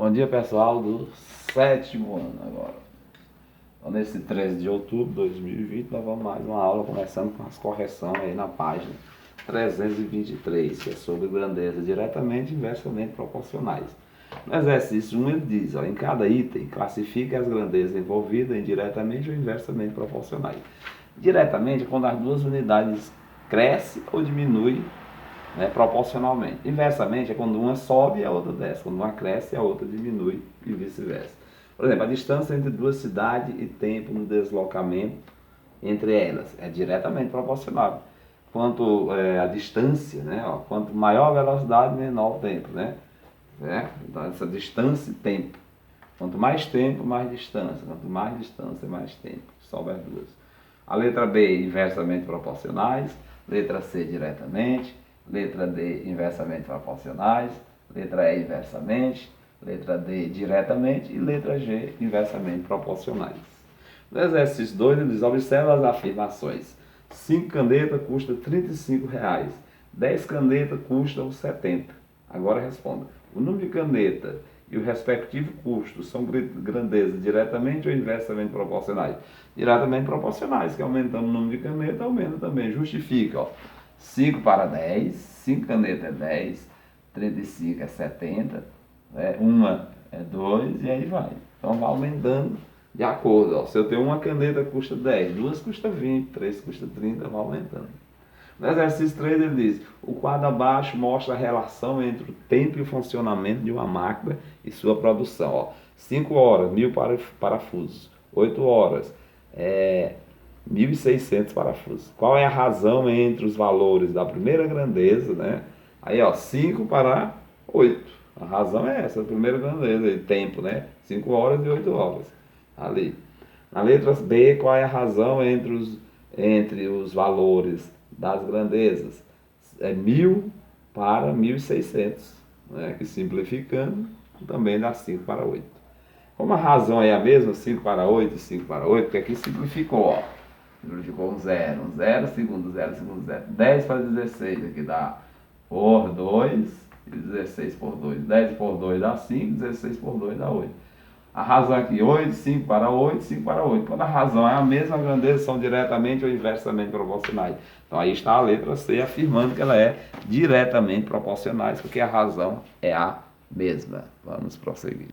Bom dia, pessoal do sétimo ano agora. Então, nesse 13 de outubro de 2020, nós vamos mais uma aula começando com as correções aí na página 323, que é sobre grandeza diretamente e inversamente proporcionais. No exercício 1 ele diz, em cada item, classifique as grandezas envolvidas em diretamente ou inversamente proporcionais. Diretamente é quando as duas unidades crescem ou diminuem, né, proporcionalmente. Inversamente é quando uma sobe e a outra desce, quando uma cresce e a outra diminui e vice-versa. Por exemplo, a distância entre duas cidades e tempo no deslocamento entre elas é diretamente proporcional. Quanto a distância, né, quanto maior a velocidade, menor o tempo, né? Então essa distância e tempo. Quanto mais tempo, mais distância. Quanto mais distância, mais tempo. Sobe as duas. A letra B, inversamente proporcionais. Letra C, diretamente. Letra D, inversamente proporcionais. Letra E, inversamente. Letra D, diretamente. E letra G, inversamente proporcionais. No exercício 2, ele diz, observa as afirmações. 5 canetas custam R$35. 10 canetas custam 70. Agora responda. O número de caneta e o respectivo custo são grandezas diretamente ou inversamente proporcionais? Diretamente proporcionais, que aumentando o número de caneta, aumenta também. Justifica, 5 para 10, 5 canetas é 10, 35 é 70, né? Uma é 2 e aí vai. Então vai aumentando de acordo. Se eu tenho uma caneta custa 10, duas custa 20, três custa 30, vai aumentando. No exercício 3 ele diz, o quadro abaixo mostra a relação entre o tempo e o funcionamento de uma máquina e sua produção. 5 horas, 1000 parafusos. 8 horas, 1600 parafusos. Qual é a razão entre os valores da primeira grandeza, né? Aí, 5 para 8. A razão é essa, a primeira grandeza, tempo, né? 5 horas e 8 horas. Ali. Na letra B, qual é a razão entre os valores das grandezas? É 1000 para 1600, né? Que simplificando também dá 5 para 8. Como a razão é a mesma, 5 para 8 e 5 para 8, porque aqui simplificou, simplificou um 0, 0, segundo 0, segundo 0. 10 para 16, aqui dá por 2 e 16 por 2. 10 por 2 dá 5, 16 por 2 dá 8. A razão aqui, 8, 5 para 8, 5 para 8. Quando a razão é a mesma grandeza, são diretamente ou inversamente proporcionais. Então aí está a letra C afirmando que ela é diretamente proporcionais, porque a razão é a mesma. Vamos prosseguir.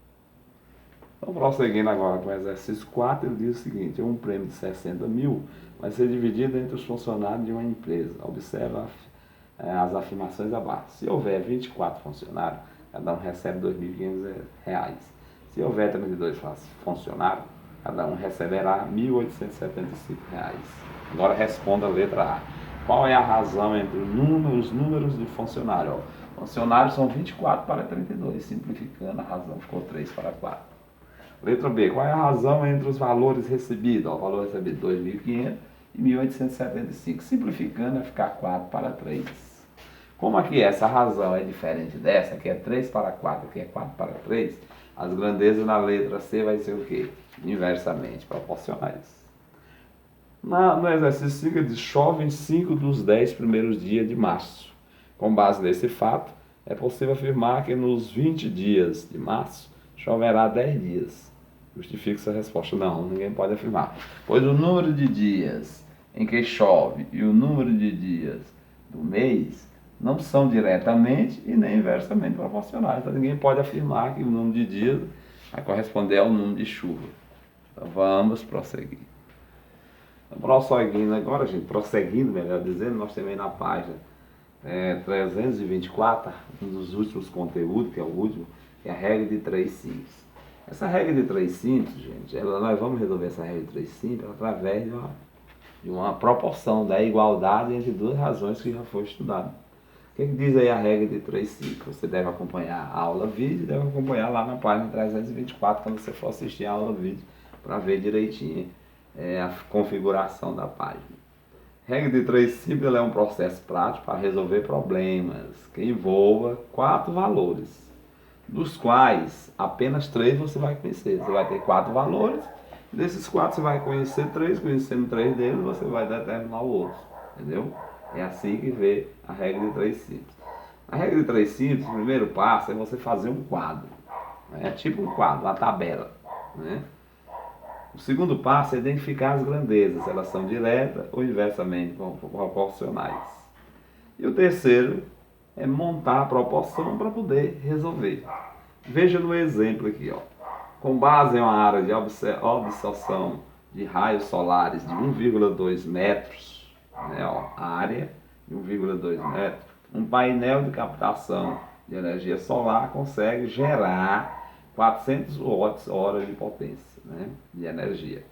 Então, prosseguindo agora com o exercício 4, ele diz o seguinte, um prêmio de 60 mil vai ser dividido entre os funcionários de uma empresa. Observa as afirmações abaixo. Se houver 24 funcionários, cada um recebe R$2.500. Se houver 32 funcionários, cada um receberá R$1.875. Agora responda a letra A. Qual é a razão entre os números de funcionário? Funcionários são 24 para 32, simplificando a razão ficou 3 para 4. Letra B, qual é a razão entre os valores recebidos? O valor recebido 2.500 e 1.875. Simplificando vai ficar 4 para 3. Como aqui essa razão é diferente dessa, aqui é 3 para 4, aqui é 4 para 3, as grandezas na letra C vai ser o quê? Inversamente proporcionais. No exercício 5 ele diz, chove em 5 dos 10 primeiros dias de março. Com base nesse fato, é possível afirmar que nos 20 dias de março choverá 10 dias. Justifique essa resposta. Não, ninguém pode afirmar. Pois o número de dias em que chove e o número de dias do mês não são diretamente e nem inversamente proporcionais. Então ninguém pode afirmar que o número de dias vai corresponder ao número de chuva. Então vamos prosseguir. Prosseguindo agora, gente, prosseguindo, melhor dizendo, nós temos aí na página 324, um dos últimos conteúdos, que é o último, que é a regra de 3 simples. Essa regra de 3 simples, gente, nós vamos resolver essa regra de 3 simples através de uma proporção da igualdade entre duas razões que já foi estudado. O que diz aí a regra de 3 simples? Você deve acompanhar a aula vídeo e deve acompanhar lá na página 324 quando você for assistir a aula vídeo para ver direitinho a configuração da página. Regra de 3 simples é um processo prático para resolver problemas que envolva 4 valores, dos quais apenas 3 você vai conhecer. Você vai ter 4 valores, desses 4 você vai conhecer 3, conhecendo 3 deles você vai determinar o outro, entendeu? É assim que vê a regra de 3 simples. A regra de 3 simples, o primeiro passo é você fazer um quadro. É tipo um quadro, uma tabela, né? O segundo passo é identificar as grandezas, elas são diretas ou inversamente proporcionais. E o terceiro é montar a proporção para poder resolver. Veja no exemplo aqui, ó. Com base em uma área de absorção de raios solares de 1,2 metros, né, ó, a área de 1,2 metros, um painel de captação de energia solar consegue gerar 400 watts hora de potência, né, de energia.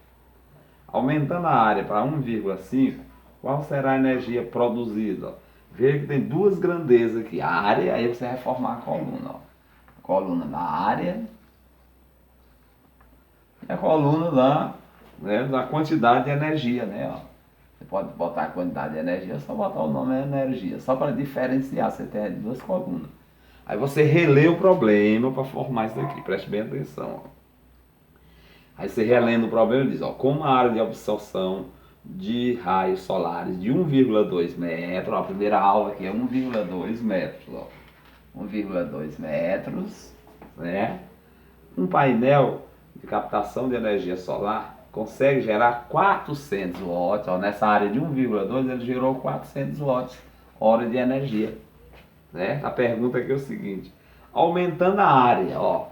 Aumentando a área para 1,5, qual será a energia produzida? Veja que tem duas grandezas aqui. A área, aí você vai formar a coluna. Ó. A coluna da área e a coluna da quantidade de energia. Né? Ó. Você pode botar a quantidade de energia, só botar o nome energia. Só para diferenciar, você tem duas colunas. Aí você relê o problema para formar isso aqui. Preste bem atenção. Ó. Aí você relendo o problema e diz, ó, como a área de absorção de raios solares de 1,2 metros, ó, a primeira aula aqui é 1,2 metros, ó, 1,2 metros, né? Um painel de captação de energia solar consegue gerar 400 watts, ó, nessa área de 1,2 ele gerou 400 watts hora de energia, né? A pergunta aqui é o seguinte, aumentando a área, ó,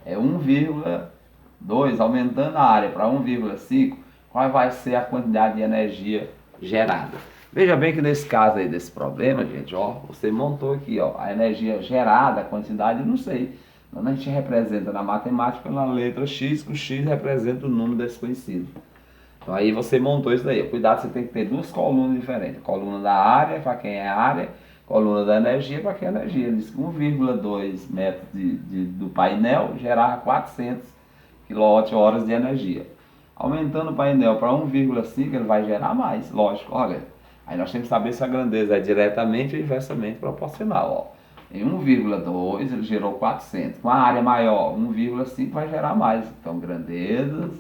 é 1,2, aumentando a área para 1,5, qual vai ser a quantidade de energia gerada? Veja bem que nesse caso aí desse problema, gente, ó, você montou aqui, ó, a energia gerada, a quantidade, eu não sei. Quando a gente representa na matemática pela letra X, que o X representa o número desconhecido. Então aí você montou isso daí. Cuidado, você tem que ter duas colunas diferentes. Coluna da área, para quem é área, coluna da energia, para quem é energia. Ele diz que 1,2 metros do painel gerava 400 kWh de energia. Aumentando o painel para 1,5, ele vai gerar mais, lógico. Olha, aí nós temos que saber se a grandeza é diretamente ou inversamente proporcional. Ó. Em 1,2 ele gerou 400. Com a área maior, 1,5 vai gerar mais. Então, grandezas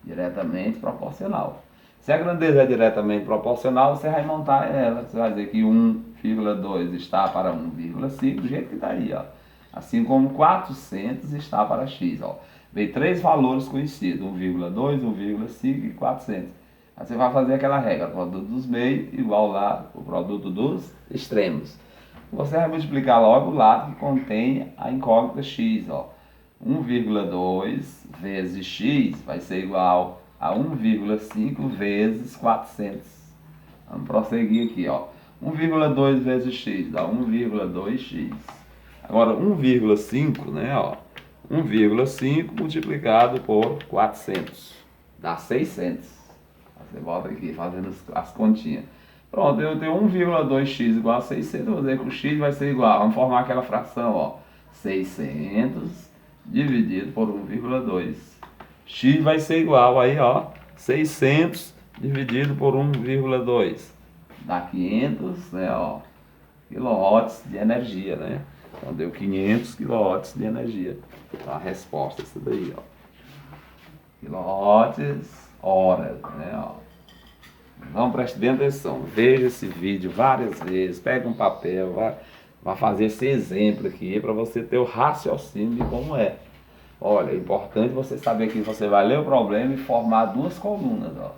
diretamente proporcional. Se a grandeza é diretamente proporcional, você vai montar ela. Você vai dizer que 1,2 está para 1,5, do jeito que está aí. Ó. Assim como 400 está para x. Ó. Veio três valores conhecidos, 1,2, 1,5 e 400. Aí você vai fazer aquela regra, o produto dos meios igual lá o produto dos extremos. Você vai multiplicar logo o lado que contém a incógnita x. Ó. 1,2 vezes x vai ser igual a 1,5 vezes 400. Vamos prosseguir aqui. Ó. 1,2 vezes x dá 1,2x. Agora 1,5, né? Ó, 1,5 multiplicado por 400 dá 600. Você volta aqui fazendo as continhas. Pronto, eu tenho 1,2x igual a 600, eu vou dizer que o x vai ser igual, vamos formar aquela fração, ó, 600 dividido por 1,2. X vai ser igual aí, ó, 600 dividido por 1,2. Dá 500, né, ó, quilowatts de energia, né? Então deu 500 quilowatts de energia. Então a resposta é isso daí, ó. Quilowatts horas, né, ó. Então preste bem atenção, veja esse vídeo várias vezes, pega um papel, vai fazer esse exemplo aqui para você ter o raciocínio de como é. Olha, é importante você saber que você vai ler o problema e formar duas colunas, ó.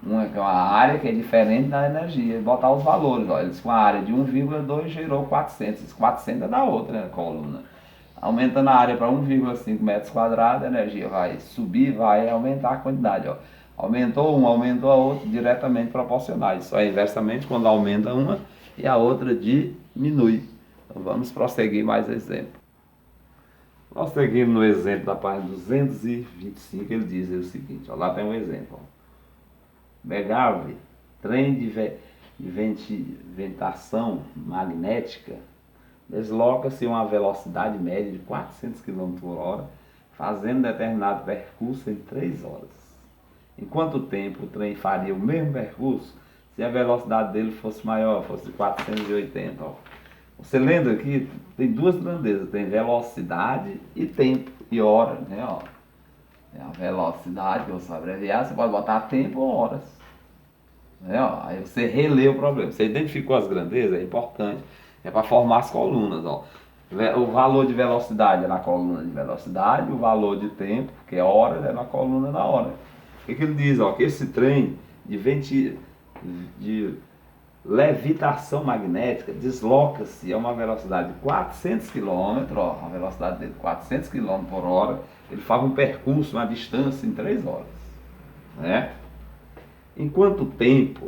Uma que é uma área que é diferente da energia, botar os valores, ó. Eles com a área de 1,2 gerou 400, esses 400 é da outra coluna. Aumentando a área para 1,5 metros quadrados, a energia vai subir, vai aumentar a quantidade, ó. Aumentou uma, aumentou a outra, diretamente proporcionais. Só é inversamente quando aumenta uma e a outra diminui. Então vamos prosseguir mais exemplo. Prosseguindo no exemplo da página 225, ele diz o seguinte, ó, lá tem um exemplo. Megave, trem de ventação magnética, desloca-se a uma velocidade média de 400 km por hora, fazendo determinado percurso em 3 horas. Em quanto tempo o trem faria o mesmo percurso se a velocidade dele fosse maior, fosse 480? Ó. Você lendo aqui, tem duas grandezas, tem velocidade e tempo, e hora, né? Ó. É a velocidade, que você abreviar, você pode botar tempo ou horas. Né? Ó. Aí você relê o problema. Você identificou as grandezas, é importante, é para formar as colunas. Ó. O valor de velocidade é na coluna de velocidade, o valor de tempo, que é hora, é na coluna da hora. O que ele diz? Ó, que esse trem de levitação magnética desloca-se a uma velocidade de 400 km, ó, a velocidade dele 400 km por hora, ele faz um percurso, uma distância em 3 horas. Né? Em quanto tempo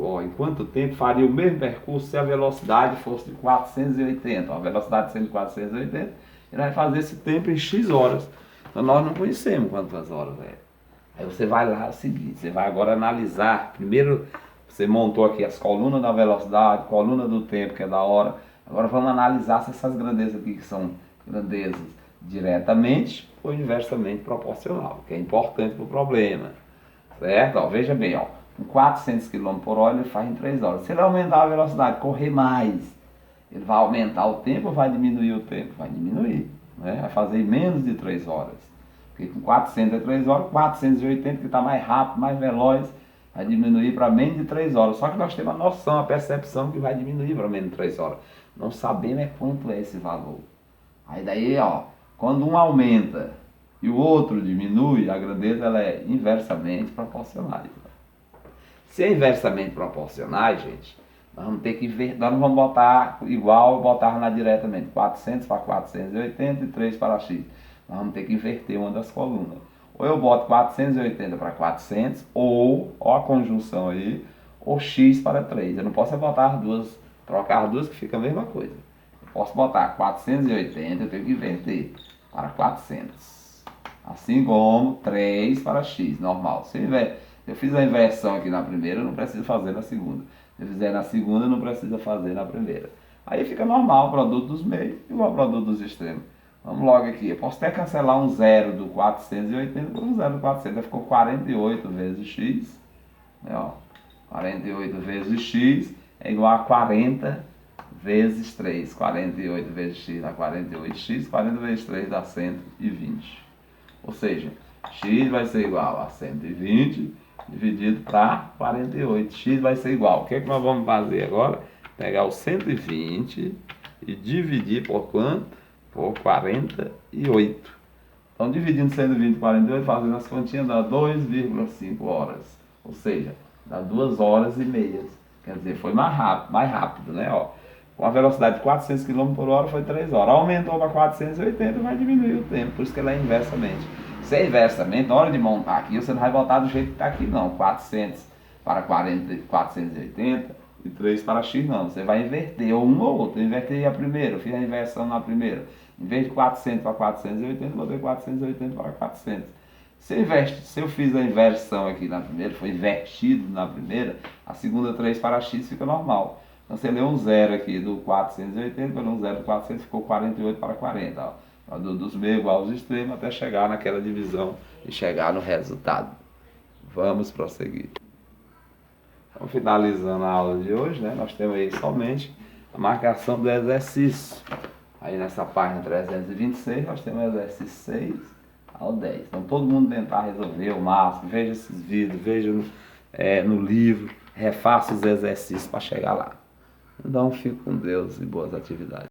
faria o mesmo percurso se a velocidade fosse de 480? A velocidade sendo de 480, ele vai fazer esse tempo em X horas. Então nós não conhecemos quantas horas é. Aí você vai lá, é o seguinte, você vai agora analisar. Primeiro você montou aqui as colunas da velocidade, coluna do tempo, que é da hora. Agora vamos analisar se essas grandezas aqui, que são grandezas diretamente ou inversamente proporcional, que é importante para o problema. Certo? Ó, veja bem, ó, com 400 km por hora ele faz em 3 horas. Se ele aumentar a velocidade, correr mais, ele vai aumentar o tempo ou vai diminuir o tempo? Vai diminuir, né? Vai fazer em menos de 3 horas. Porque com 400 é 3 horas, 480 que está mais rápido, mais veloz, vai diminuir para menos de 3 horas. Só que nós temos a noção, a percepção que vai diminuir para menos de 3 horas. Não sabemos quanto é esse valor. Aí daí, ó, quando um aumenta e o outro diminui, a grandeza ela é inversamente proporcional. Se é inversamente proporcional, gente, nós vamos ter que ver, nós não vamos botar igual, botar lá diretamente, 400 para 480 e 3 para x. Nós vamos ter que inverter uma das colunas. Ou eu boto 480 para 400, ou a conjunção aí, ou x para 3. Eu não posso botar as duas, trocar as duas que fica a mesma coisa. Eu posso botar 480, eu tenho que inverter para 400. Assim como 3 para x, normal. Se eu fiz a inversão aqui na primeira, eu não preciso fazer na segunda. Se eu fizer na segunda, não precisa fazer na primeira. Aí fica normal o produto dos meios igual ao produto dos extremos. Vamos logo aqui. Eu posso até cancelar um zero do 480 por um zero do 400. Ficou 48 vezes x. Né, ó. 48 vezes x é igual a 40 vezes 3. 48 vezes x dá 48x. 40 vezes 3 dá 120. Ou seja, x vai ser igual a 120 dividido para 48. X vai ser igual. O que é que nós vamos fazer agora? Pegar o 120 e dividir por quanto? Por 48. Então, dividindo 120 por 48, fazendo as continhas, dá 2,5 horas. Ou seja, dá 2 horas e meia. Quer dizer, foi mais rápido, né? Ó, com a velocidade de 400 km por hora foi 3 horas. Aumentou para 480, vai diminuir o tempo. Por isso que ela é inversamente. Se é inversamente, na hora de montar aqui, você não vai botar do jeito que está aqui, não. 400 para 480 e 3 para x, não. Você vai inverter um ou outro. Eu invertei a primeira, eu fiz a inversão na primeira. Em vez de 400 para 480, eu botei 480 para 400. Se eu fiz a inversão aqui na primeira, foi invertido na primeira, a segunda 3 para x fica normal. Então você leu um zero aqui do 480, leu um zero do 400, ficou 48 para 40. Ó. Dos meios igual aos extremos até chegar naquela divisão e chegar no resultado. Vamos prosseguir. Então, finalizando a aula de hoje, né, nós temos aí somente a marcação do exercício. Aí nessa página 326 nós temos o exercício 6 ao 10. Então todo mundo tentar resolver o máximo, veja esses vídeos, veja no livro, refaça os exercícios para chegar lá. Então fique com Deus e boas atividades.